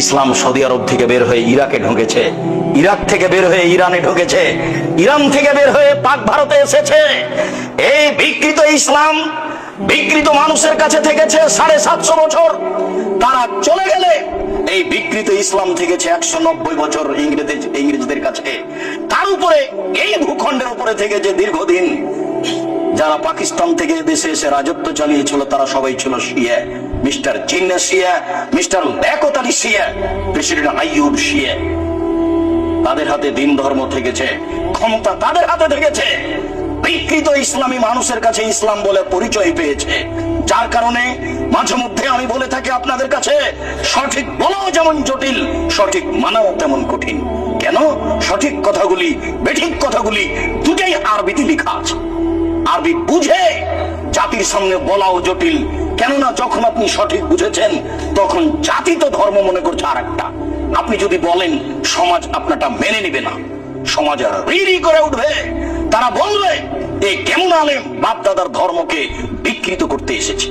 ইসলাম Saudi আরব থেকে বের হয়ে ইরাকে ঢুকেছে, ইরাক থেকে বের হয়ে ইরানে ঢুকেছে, ইরান থেকে বের হয়ে পাক ভারতে এসেছে। এই বিকৃত ইসলাম বিকৃত মানুষের কাছে থেকেছে 750 বছর। তারা চলে গেলে এই বিকৃত ইসলাম থেকেছে 190 বছর ইংরেজদের কাছে। তার উপরে এই ভূখণ্ডের উপরে থেকে যে দীর্ঘদিন যারা পাকিস্তান থেকে দেশে এসে রাজত্ব চালিয়েছিল তারা সবাই ছিল শিয়া। মিস্টার জিন্না শিয়া, মিস্টার লিয়াকত আলী শিয়া, প্রেসিডেন্ট আইয়ুব শিয়া। তাদের হাতে দিন ধর্ম থেকেছে, ক্ষমতা তাদের হাতে থেকেছে। বিকৃত ইসলামী মানুষের কাছে ইসলাম বলে পরিচয় পেয়েছে, যার কারণে মাঝে মধ্যে আমি বলে থাকি আপনাদের কাছে, সঠিক বলাও যেমন জটিল, সঠিক মানাও তেমন কঠিন। কেন? সঠিক কথাগুলি বেঠিক কথাগুলি দুটাই আরবিতে লেখা আছে। আরবি বুঝে জাতির সামনে বলাও জটিল, কেননা যখন আপনি সঠিক বুঝেছেন তখন জাতি তো ধর্ম মনে করছে আর একটা। আপনি যদি বলেন সমাজ আপনারটা মেনে নিবে না, সমাজ রি করে উঠবে। তারা বলবে এই কেমন আলেম বাপ দাদার ধর্মকে বিকৃত করতে এসেছে।